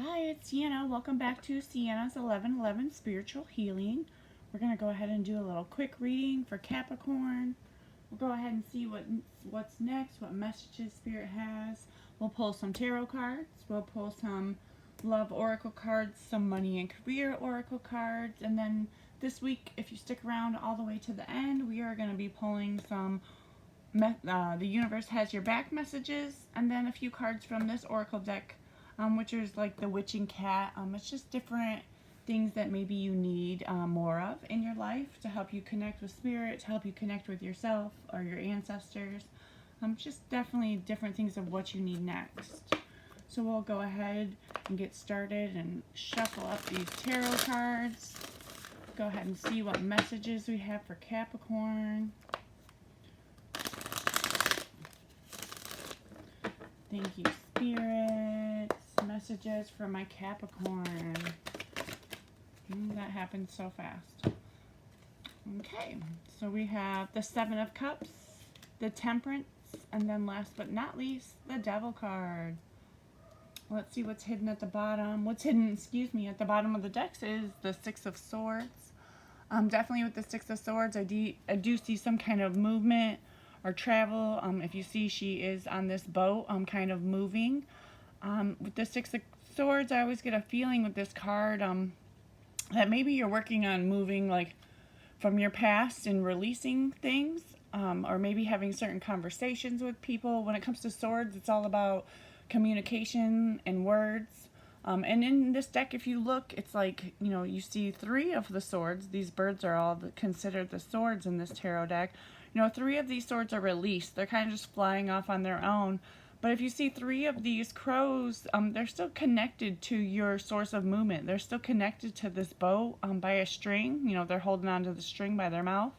Hi, it's Sienna. Welcome back to Sienna's 1111 Spiritual Healing. We're going to go ahead and do a little quick reading for Capricorn. We'll go ahead and see what's next, what messages Spirit has. We'll pull some tarot cards. We'll pull some love oracle cards, some money and career oracle cards. And then this week, if you stick around all the way to the end, we are going to be pulling some the universe has your back messages, and then a few cards from this oracle deck, which is like the witching cat. It's just different things that maybe you need more of in your life to help you connect with spirit, to help you connect with yourself or your ancestors. Just definitely different things of what you need next. So we'll go ahead and get started and shuffle up these tarot cards. Go ahead and see what messages we have for Capricorn. Thank you, spirits. Messages for my Capricorn. That happened so fast. Okay, so we have the Seven of Cups, the Temperance, and then last but not least, the Devil card. Let's see what's hidden at the bottom. What's hidden, at the bottom of the decks is the Six of Swords. Definitely with the Six of Swords, I do see some kind of movement or travel. If you see, she is on this boat, kind of moving. With the Six of Swords, I always get a feeling with this card that maybe you're working on moving like from your past and releasing things, or maybe having certain conversations with people. When it comes to swords, it's all about communication and words. And in this deck, if you look, it's like, you see three of the swords. These birds are all considered the swords in this tarot deck. Three of these swords are released. They're kind of just flying off on their own. But if you see three of these crows, they're still connected to your source of movement. They're still connected to this boat by a string. They're holding onto the string by their mouth.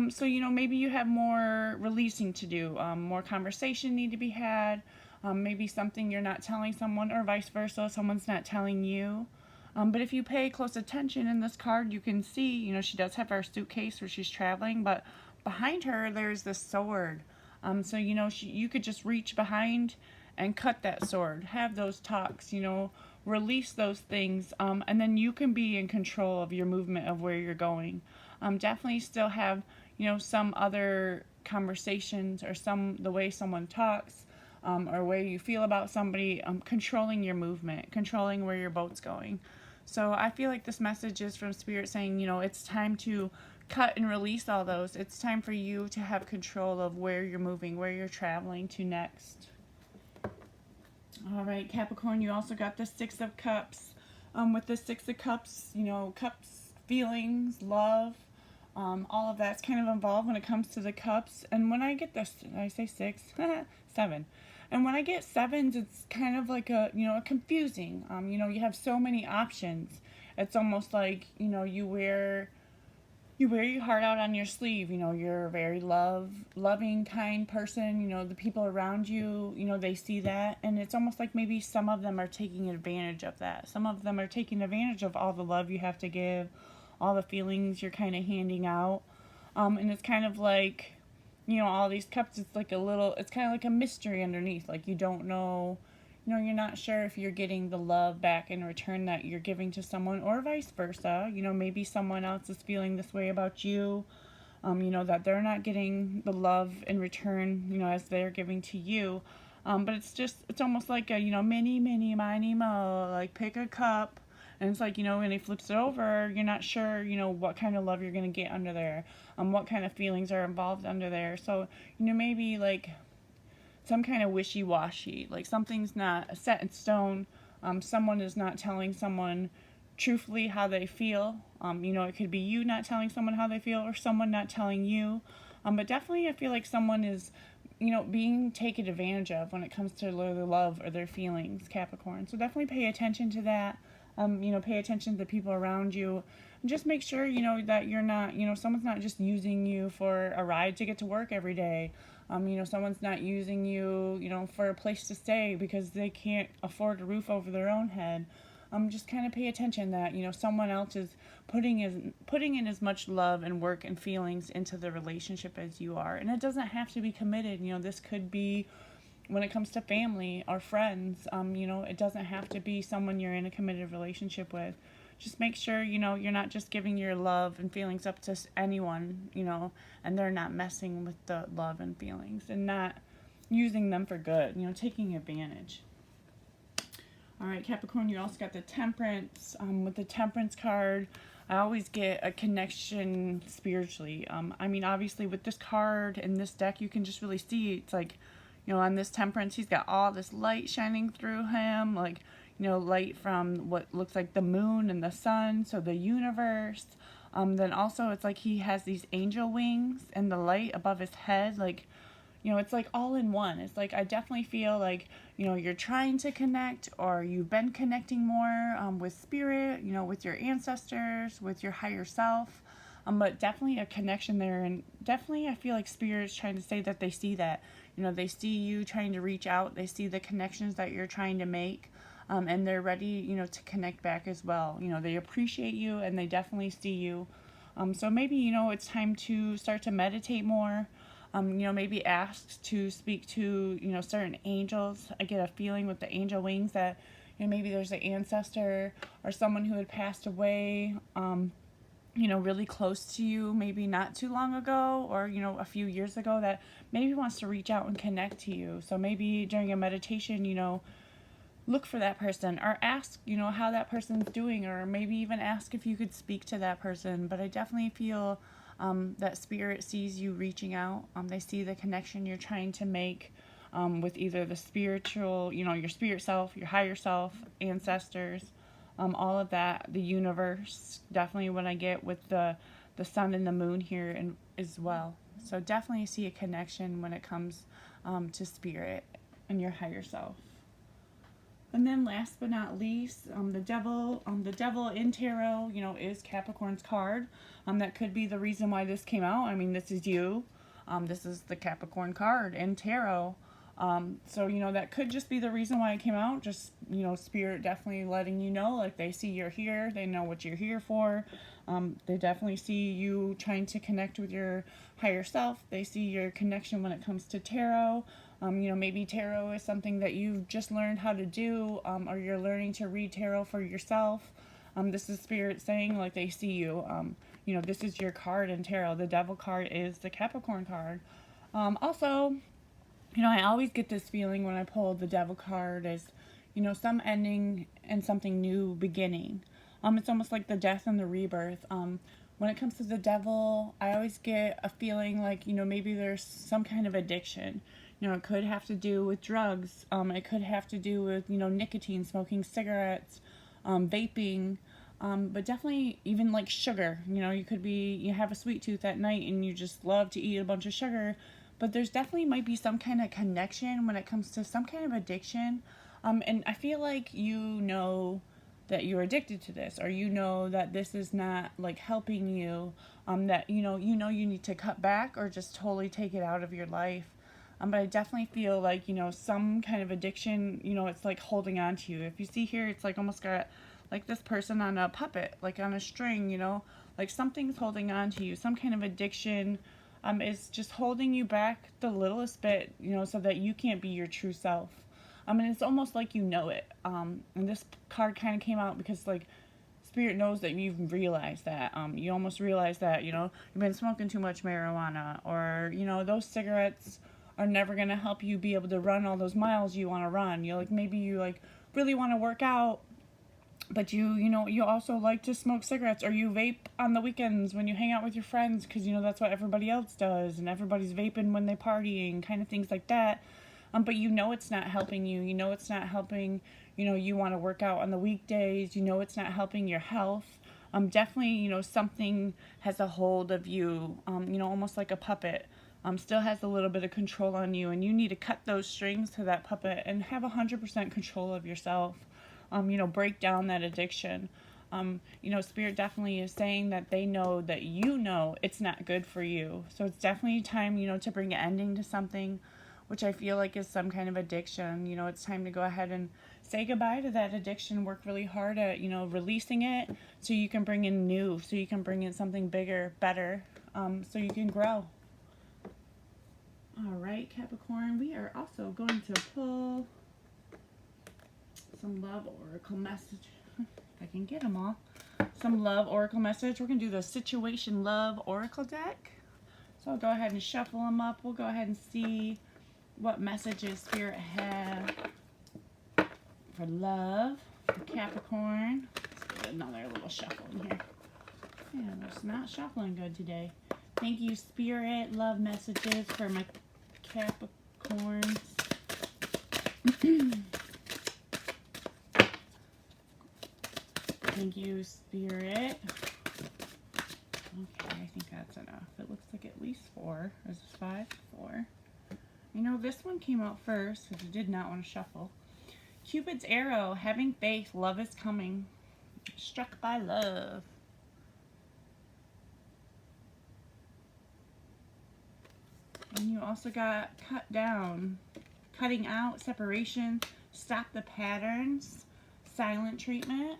So, maybe you have more releasing to do, more conversation need to be had. Maybe something you're not telling someone, or vice versa, someone's not telling you. But if you pay close attention in this card, you can see, she does have her suitcase where she's traveling, but behind her, there's this sword. So, you could just reach behind and cut that sword, have those talks, release those things, and then you can be in control of your movement of where you're going. Definitely still have, some other conversations or the way someone talks, or way you feel about somebody, controlling your movement, controlling where your boat's going. So I feel like this message is from Spirit saying, it's time to cut and release all those. It's time for you to have control of where you're moving, where you're traveling to next. All right, Capricorn, you also got the Six of Cups. With the Six of Cups, cups, feelings, love, all of that's kind of involved when it comes to the cups. And when I get this, did I say six? Seven. And when I get sevens, it's kind of like a confusing. You have so many options. It's almost like, you wear your heart out on your sleeve. You're a very loving, kind person. The people around you, they see that. And it's almost like maybe some of them are taking advantage of that. Some of them are taking advantage of all the love you have to give, all the feelings you're kind of handing out. And it's kind of like, all these cups, it's kind of like a mystery underneath. Like you don't know, you're not sure if you're getting the love back in return that you're giving to someone, or vice versa. Maybe someone else is feeling this way about you, that they're not getting the love in return, as they're giving to you. But it's almost like a, mini, miny, mo, like pick a cup. And it's like, when he flips it over, you're not sure, what kind of love you're going to get under there, what kind of feelings are involved under there. So, maybe like some kind of wishy-washy, like something's not set in stone. Someone is not telling someone truthfully how they feel. It could be you not telling someone how they feel, or someone not telling you. But definitely I feel like someone is, being taken advantage of when it comes to their love or their feelings, Capricorn. So definitely pay attention to that. Pay attention to the people around you. And just make sure, that you're not, someone's not just using you for a ride to get to work every day. Someone's not using you, for a place to stay because they can't afford a roof over their own head. Just kind of pay attention that, someone else is putting in as much love and work and feelings into the relationship as you are. And it doesn't have to be committed. This could be when it comes to family or friends, you know, it doesn't have to be someone you're in a committed relationship with. Just make sure, you know, you're not just giving your love and feelings up to anyone, you know, and they're not messing with the love and feelings and not using them for good, you know, taking advantage. All right, Capricorn, you also got the Temperance. With the Temperance card, I always get a connection spiritually. I mean, obviously, with this card and this deck, you can just really see it's like, you know, on this Temperance, he's got all this light shining through him, like, you know, light from what looks like the moon and the sun, so the universe. Then also, it's like he has these angel wings and the light above his head, like, you know, it's like all in one. It's like I definitely feel like, you know, you're trying to connect or you've been connecting more with spirit, you know, with your ancestors, with your higher self. But definitely a connection there. And definitely I feel like spirit is trying to say that they see that. You know, they see you trying to reach out. They see the connections that you're trying to make. And they're ready, you know, to connect back as well. You know, they appreciate you and they definitely see you. So maybe, you know, it's time to start to meditate more. You know, maybe ask to speak to, you know, certain angels. I get a feeling with the angel wings that, you know, maybe there's an ancestor or someone who had passed away, you know, really close to you, maybe not too long ago or, you know, a few years ago that maybe wants to reach out and connect to you. So maybe during a meditation, you know, look for that person or ask, you know, how that person's doing, or maybe even ask if you could speak to that person. But I definitely feel that spirit sees you reaching out. They see the connection you're trying to make with either the spiritual, you know, your spirit self, your higher self, ancestors, all of that, the universe. Definitely what I get with the sun and the moon here and as well. So definitely see a connection when it comes to spirit and your higher self. And then last but not least, the devil in tarot, you know, is Capricorn's card. That could be the reason why this came out. I mean, this is you. This is the Capricorn card in tarot. So, you know, that could just be the reason why it came out. Just, you know, spirit definitely letting you know, like they see you're here. They know what you're here for. They definitely see you trying to connect with your higher self. They see your connection when it comes to tarot. You know, maybe tarot is something that you've just learned how to do, or you're learning to read tarot for yourself. This is spirit saying, like, they see you. You know, this is your card in tarot. The devil card is the Capricorn card. Also, you know, I always get this feeling when I pull the devil card as, you know, some ending and something new beginning. It's almost like the death and the rebirth. When it comes to the devil, I always get a feeling like, you know, maybe there's some kind of addiction. You know, it could have to do with drugs. It could have to do with, you know, nicotine, smoking cigarettes, vaping, but definitely even like sugar. You know, you have a sweet tooth at night and you just love to eat a bunch of sugar. But there's definitely might be some kind of connection when it comes to some kind of addiction. And I feel like you know that you're addicted to this, or you know that this is not like helping you, that you know you need to cut back or just totally take it out of your life. But I definitely feel like, you know, some kind of addiction, you know, it's like holding on to you. If you see here, it's like almost got like this person on a puppet, like on a string, you know, like something's holding on to you. Some kind of addiction is just holding you back the littlest bit, you know, so that you can't be your true self. And it's almost like you know it. And this card kind of came out because, like, spirit knows that you've realized that. You almost realize that, you know, you've been smoking too much marijuana, or, you know, those cigarettes are never going to help you be able to run all those miles you want to run. You like, maybe you like really want to work out, but you know, you also like to smoke cigarettes, or you vape on the weekends when you hang out with your friends because, you know, that's what everybody else does and everybody's vaping when they're partying, kind of things like that. But you know it's not helping you. You know it's not helping, you know, you want to work out on the weekdays. You know it's not helping your health. Definitely, you know, something has a hold of you, you know, almost like a puppet. Still has a little bit of control on you, and you need to cut those strings to that puppet and have 100% control of yourself. You know, break down that addiction. You know, spirit definitely is saying that they know that you know it's not good for you. So it's definitely time, you know, to bring an ending to something, which I feel like is some kind of addiction. You know, it's time to go ahead and say goodbye to that addiction, work really hard at, you know, releasing it so you can bring in new, so you can bring in something bigger, better, so you can grow. All right, Capricorn, we are also going to pull some love oracle message. If I can get them all. Some love oracle message. We're going to do the situation love oracle deck. So I'll go ahead and shuffle them up. We'll go ahead and see what messages Spirit have for love, for Capricorn. Let's give it another little shuffle in here. Yeah, it's not shuffling good today. Thank you, Spirit. Love messages for my Capricorns. Thank you, Spirit. Okay, I think that's enough. It looks like at least 4. Is this 5? 4. You know, this one came out first because I did not want to shuffle. Cupid's arrow, having faith, love is coming. Struck by love. And you also got cut down, cutting out, separation, stop the patterns, silent treatment.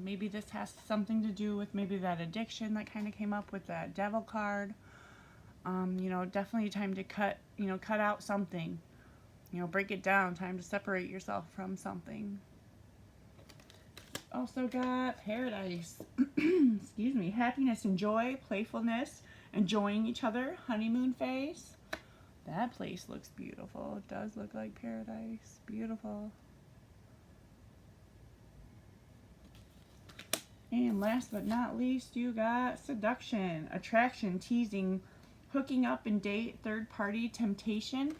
Maybe this has something to do with maybe that addiction that kind of came up with that devil card. You know, definitely time to cut out something. You know, break it down. Time to separate yourself from something. Also got paradise. Excuse me. Happiness and joy, playfulness, enjoying each other, honeymoon phase. That place looks beautiful. It does look like paradise. Beautiful. And last but not least, you got seduction, attraction, teasing, hooking up and date, third party, temptation.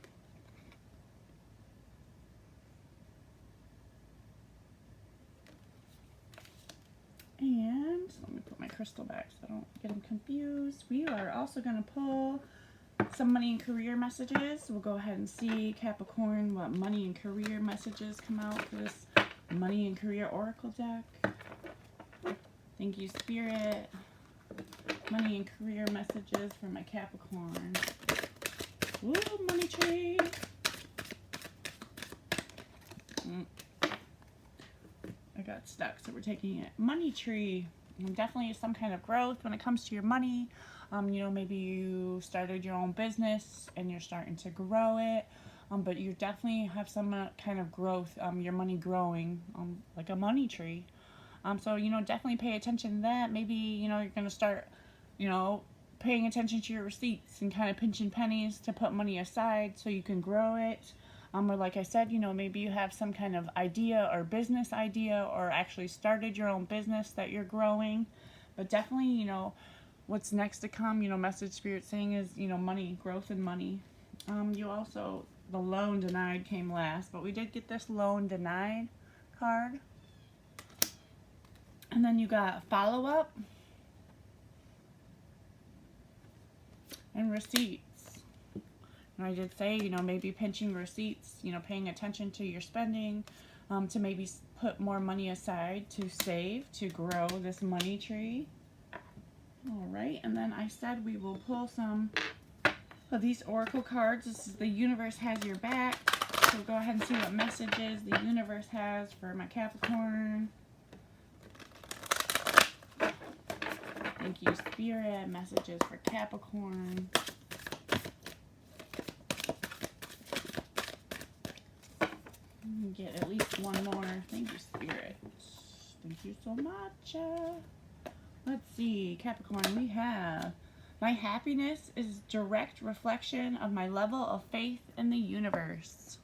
And let me put my crystal back so I don't get them confused. We are also going to pull some money and career messages. We'll go ahead and see, Capricorn, what money and career messages come out for this money and career oracle deck. Thank you, Spirit. Money and career messages for my Capricorn. Ooh, money tree. I got stuck, so we're taking it. Money tree. Definitely some kind of growth when it comes to your money. You know, maybe you started your own business and you're starting to grow it. But you definitely have some kind of growth, your money growing, like a money tree. So, you know, definitely pay attention to that. Maybe, you know, you're going to start, you know, paying attention to your receipts and kind of pinching pennies to put money aside so you can grow it. Or like I said, you know, maybe you have some kind of idea or business idea or actually started your own business that you're growing. But definitely, you know, what's next to come, you know, message Spirit saying is, you know, money, growth and money. You also, the loan denied came last, but we did get this loan denied card. And then you got follow-up and receipts. And I did say, you know, maybe pinching receipts, you know, paying attention to your spending, to maybe put more money aside to save, to grow this money tree. All right, and then I said we will pull some of these oracle cards. This is the universe has your back. So go ahead and see what messages the universe has for my Capricorn. Thank you, Spirit. Messages for Capricorn. Get at least one more. Thank you, Spirit. Thank you so much. Let's see, Capricorn, we have my happiness is direct reflection of my level of faith in the universe.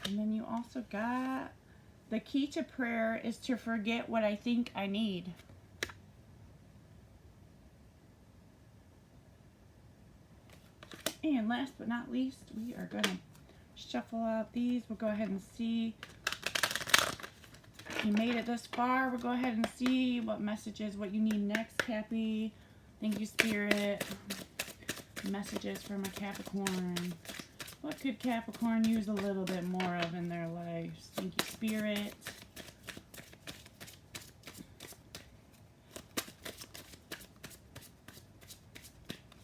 And then you also got the key to prayer is to forget what I think I need. And last but not least, we are going to shuffle out these. We'll go ahead and see. If you made it this far, we'll go ahead and see what messages, what you need next, Cappy. Thank you, Spirit. Messages for my Capricorn. What could Capricorn use a little bit more of in their lives? Thank you, Spirit.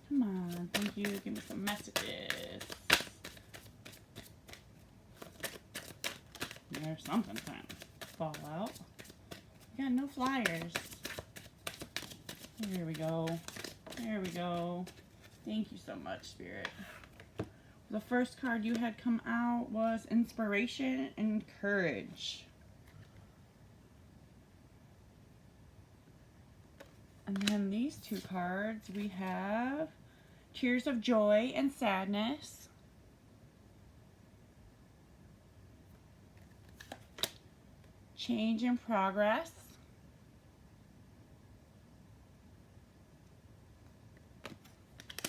Come on, thank you. Give me some messages. There's something trying to fall out. We got no flyers. There we go. There we go. Thank you so much, Spirit. The first card you had come out was Inspiration and Courage. And then these two cards, we have Tears of Joy and Sadness. Change and Progress.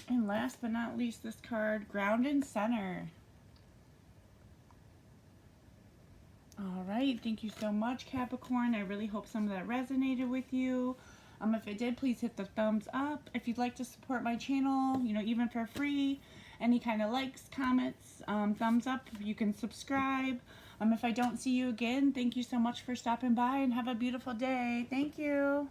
And last but not least, this card, Ground and Center. All right, thank you so much, Capricorn. I really hope some of that resonated with you. If it did, please hit the thumbs up. If you'd like to support my channel, you know, even for free, any kind of likes, comments, thumbs up, you can subscribe. If I don't see you again, thank you so much for stopping by and have a beautiful day. Thank you.